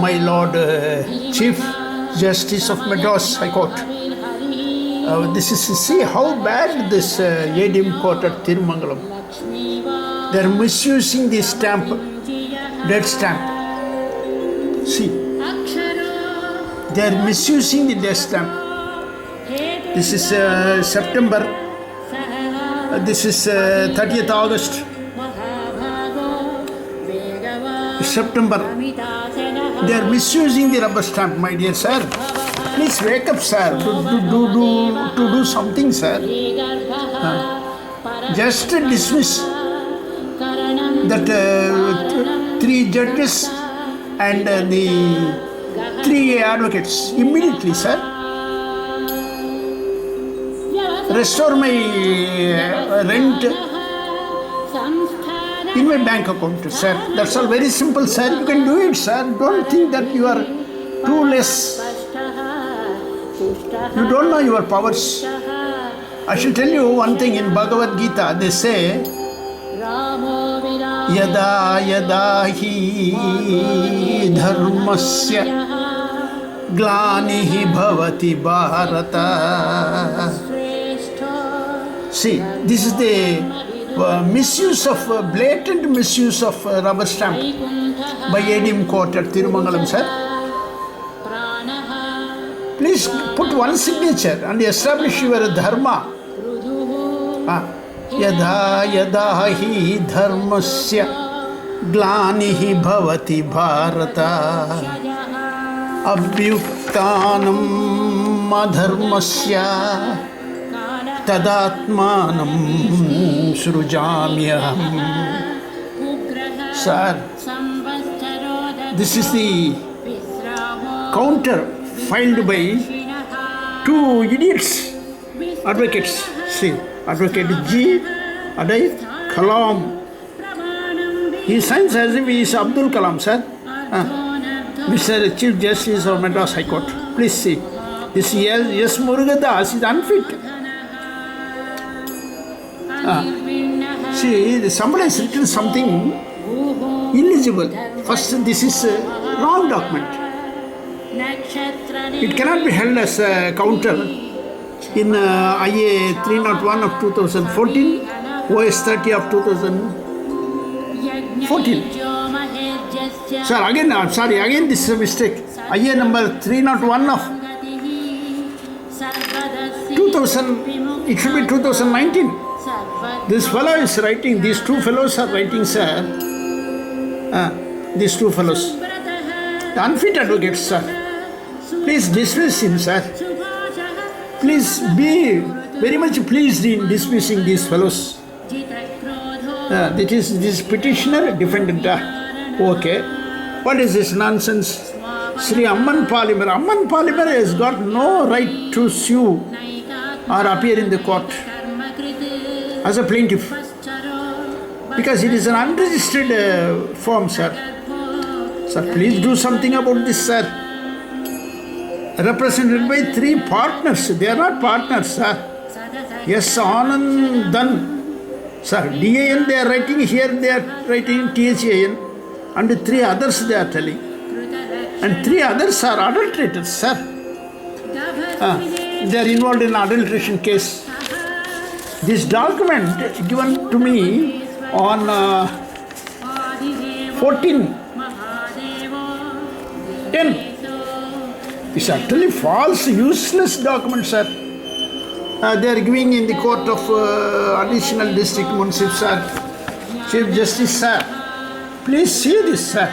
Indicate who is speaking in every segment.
Speaker 1: my Lord Chief Justice of Madras High Court. This is see how bad this ADM court at Tirumangalam. They are misusing the stamp, dead stamp. See, they are misusing the dead stamp. This is September. This is 30th August. September. They are misusing the rubber stamp, my dear sir. Please wake up, sir. To do something, sir. Just dismiss that 3 judges and the 3 advocates immediately, sir. Restore my rent in my bank account, sir. That's all very simple, sir. You can do it, sir. Don't think that you are too less. You don't know your powers. I shall tell you one thing in Bhagavad Gita. They say, Yada yada hi dharmasya glanihi bhavati bharata. See, this is the misuse of, blatant misuse of rubber stamp by ADM court at Tirumangalam, sir. Please put one signature and establish your dharma. Yada yada hi dharmasya glanihi bhavati bharata abhyuktanam adharmasya tadatmanam srujamyaham. Sir, this is the counter filed by 2 idiots, advocates. See, Advocate G. Adai Kalam. He signs as if he is Abdul Kalam, sir. Mr. Chief Justice of Madras High Court. Please see. This yes Murugadas is unfit. See, somebody has written something illegible. First, this is a wrong document. It cannot be held as a counter in IA 301 of 2014, OS 30 of 2014. Sir, again, again this is a mistake. IA number 301 of 2000, it should be 2019. This fellow is writing, these 2 fellows are writing, sir. These 2 fellows. The unfit advocates, sir. Please dismiss him, sir. Please be very much pleased in dismissing these fellows. This petitioner, defendant. Okay. What is this nonsense? Sri Amman Palimer. Amman Palimer has got no right to sue or appear in the court as a plaintiff, because it is an unregistered form, sir. Sir, please do something about this, sir. Represented by 3 partners. They are not partners, sir. Yes, Anandan. Sir, DAN they are writing here, they are writing THAN. And 3 others they are telling. And 3 others are adulterators, sir. They are involved in adulteration case. This document given to me on 14/10 is actually false, useless document, sir. They are giving in the court of additional district Munsif, sir. Chief Justice, sir. Please see this, sir.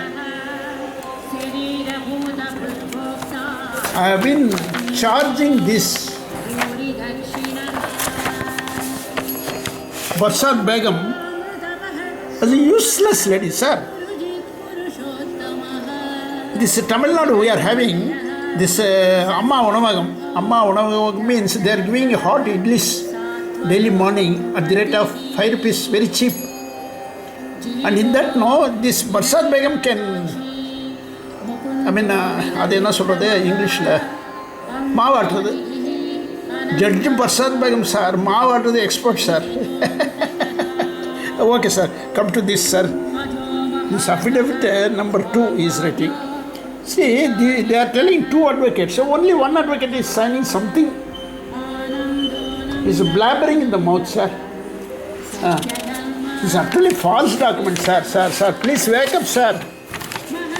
Speaker 1: I have been charging this Barsad Begum as a useless lady, sir. This Tamil Nadu we are having this Amma Unavagam. Amma Unavagam means they are giving hot idlis daily morning at the rate of 5 rupees, very cheap. And in that, no, this Barsad Begum can, I mean, அது என்ன சொல்றது இங்கிலீஷில் மாவாட்டுறது. Judge Barsad Begum, sir, மாவாட்டுறது expert, sir. Okay, sir, come to this, sir. This affidavit number 2 is writing. See, they are telling two advocates. So only one advocate is signing something. He's blabbering in the mouth, sir. It's actually false document, sir. Sir, please wake up, sir.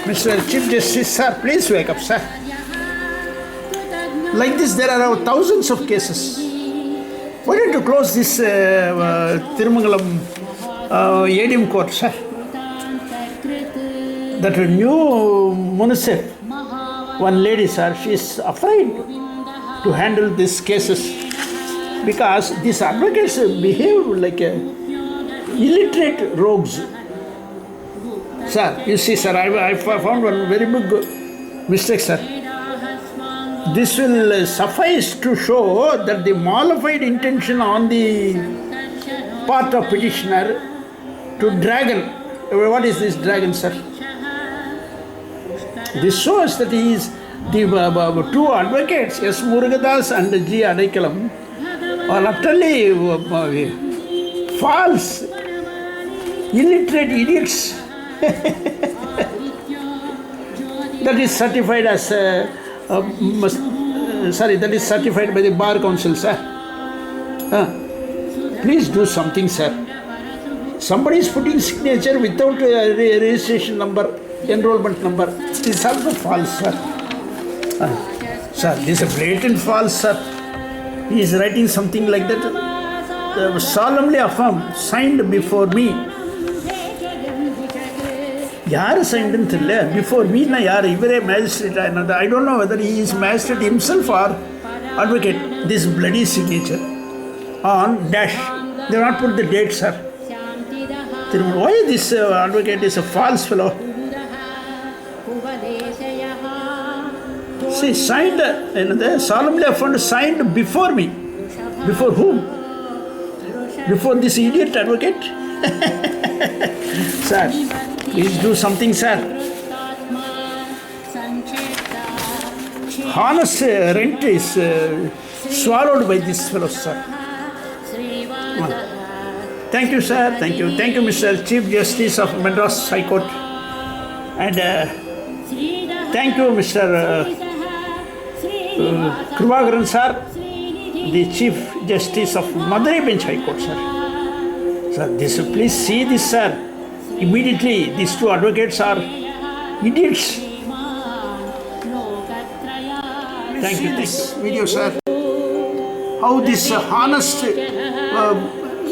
Speaker 1: Mr. Chief Justice, sir, please wake up, sir. Like this, there are thousands of cases. Why don't you close this Tirumangalam ADM court, sir? That new municip, one lady, sir, she is afraid to handle these cases because these advocates behave like illiterate rogues. Sir, you see, sir, I found one very big mistake, sir. This will suffice to show that the mollified intention on the part of petitioner to dragon. What is this dragon, sir? This shows that he is the two advocates, S. Murugadas and G. Adaikalam, are utterly false, illiterate idiots. That is certified as that is certified by the Bar Council, sir. Please do something, sir. Somebody is putting signature without registration number, enrollment number. This is also false, sir. Sir, this is a blatant false, sir. He is writing something like that. Solemnly affirm, signed before me. Yaar signed before me na yaar, even a magistrate. I don't know whether he is magistrate himself or advocate. This bloody signature on dash. They have not put the date, sir. Why this advocate is a false fellow? See, signed, solemnly affirmed, signed before me. Before whom? Before this idiot advocate? Sir, please do something, sir. Honest rent is swallowed by this fellow, sir. Thank you, sir. Thank you. Thank you, Mr. Chief Justice of Madras High Court. And thank you, Mr. Krupagaran, sir, the Chief Justice of Madurai Bench High Court, sir. Sir, please see this, sir. Immediately, these two advocates are idiots. Thank you. This video, sir. How this honest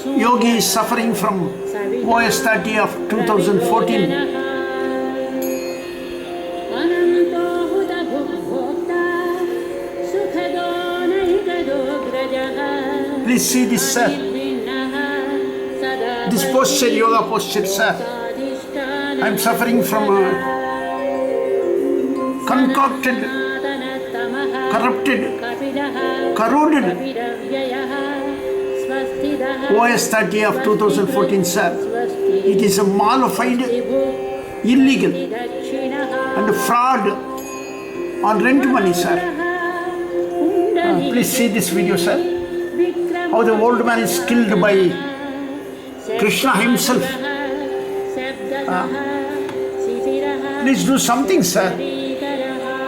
Speaker 1: yogi is suffering from OS 30 of 2014. Please see this, sir. This posture, yoga posture, sir. I am suffering from concocted, corrupted, corroded OS 30 of 2014, sir. It is a mollified, illegal and fraud on rent money, sir. Please see this video, sir. How the old man is killed by Krishna himself. Please do something, sir.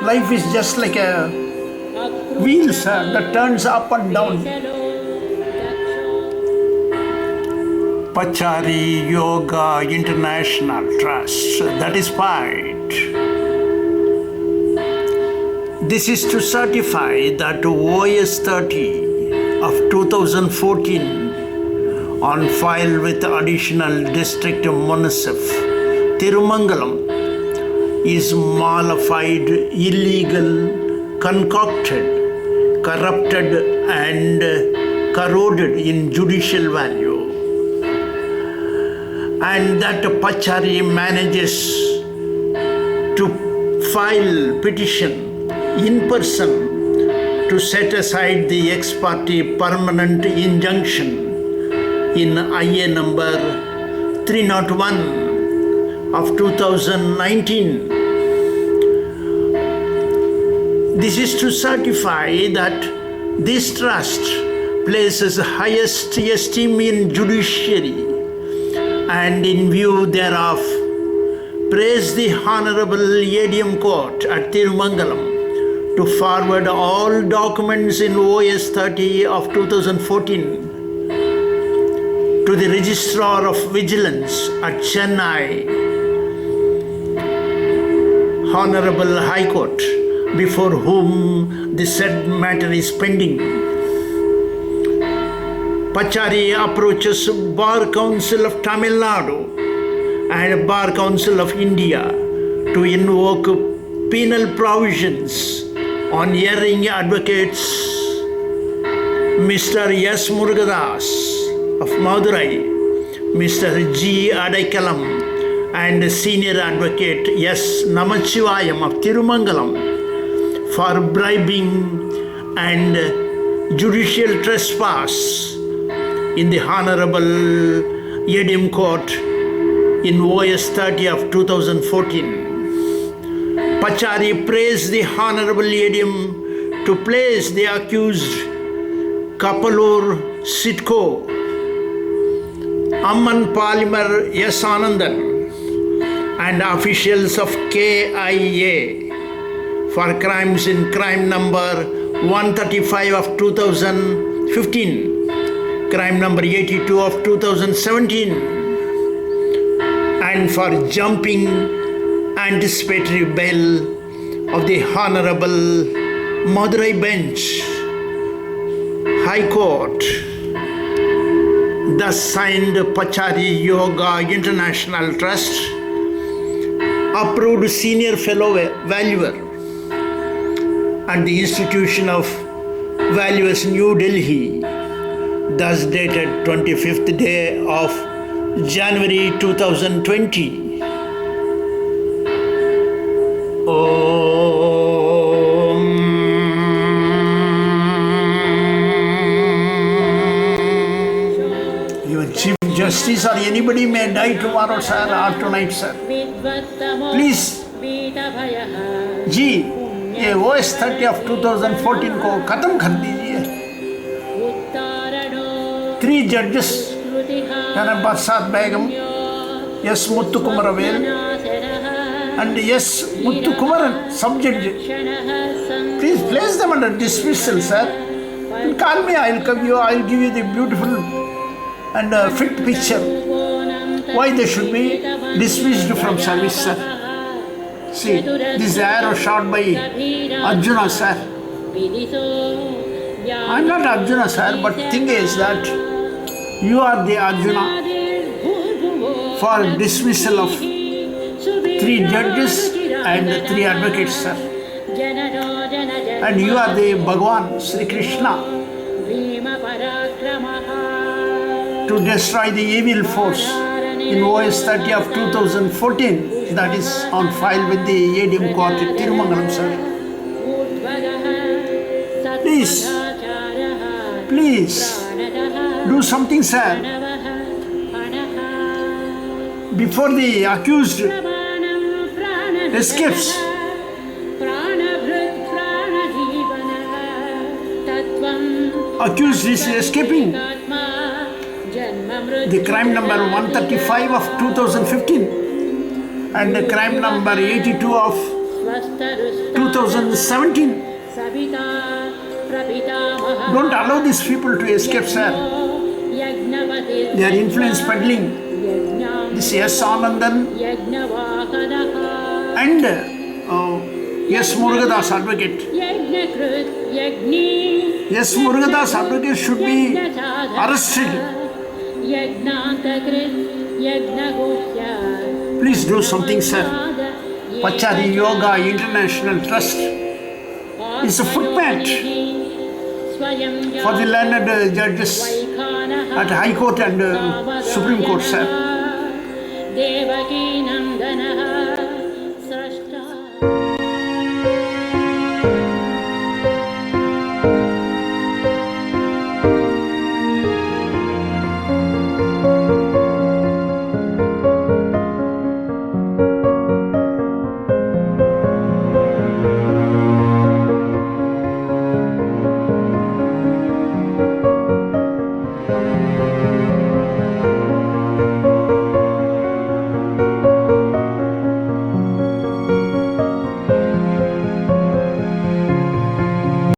Speaker 1: Life is just like a wheel, sir, that turns up and down. Pachari Yoga International Trust, that is right. This is to certify that OS 30 of 2014 on file with additional district municip Tirumangalam is mollified, illegal, concocted, corrupted and corroded in judicial value, and that Pachari manages to file petition in person to set aside the ex parte permanent injunction in IA number 301 of 2019. This is to certify that this trust places highest esteem in judiciary, and in view thereof prays the Honorable ADM Court at Tirumangalam to forward all documents in OS 30 of 2014 to the Registrar of Vigilance at Chennai, Honorable High Court, before whom the said matter is pending. Pachari approaches Bar Council of Tamil Nadu and Bar Council of India to invoke penal provisions on erring advocates Mr. S. Murugadas of Madurai, Mr. G. Adaikalam, and senior advocate S. Namachivayam of Tirumangalam for bribing and judicial trespass in the Honorable ADM Court in OS 30 of 2014. Pachari prays the Honorable ADM to place the accused Kapalur Sitco, Amman Polymer S. Anandan, and officials of KIA for crimes in crime number 135 of 2015, crime number 82 of 2017, and for jumping anticipatory bail of the Honorable Madurai Bench, High Court. Thus signed, Pachari Yoga International Trust, approved senior fellow valuer at the Institution of Valuers, New Delhi, thus dated 25th day of January 2020. Your Chief Justice or anybody may die tomorrow, sir, or tonight, sir. Please, जी, ये OS 30 of 2014 को खत्म कर दीजिए. 3 judges, यानी बरसात बेगम, S. Muthukumaran, and S. Muthukumaran, sub-judge. Please place them under dismissal, sir. And call me, I'll give you the beautiful and fit picture why they should be dismissed from service, sir. See, this arrow shot by Arjuna, sir. I'm not Arjuna, sir, but thing is that you are the Arjuna for dismissal of 3 judges and 3 advocates, sir. And you are the Bhagwan Sri Krishna to destroy the evil force in OS 30 of 2014 that is on file with the ADM Court at Tirumangalam, sir. Please, do something, sir. Before the accused escapes. Accused is escaping. The crime number 135 of 2015 and the crime number 82 of 2017. Don't allow these people to escape, sir. They are influence peddling. This S. Anandan and S. Murugadas advocate. S. Murugadas advocate should be arrested. Please do something, sir. Pachari Yoga International Trust is a footmat for the learned judges at High Court and Supreme Court, sir.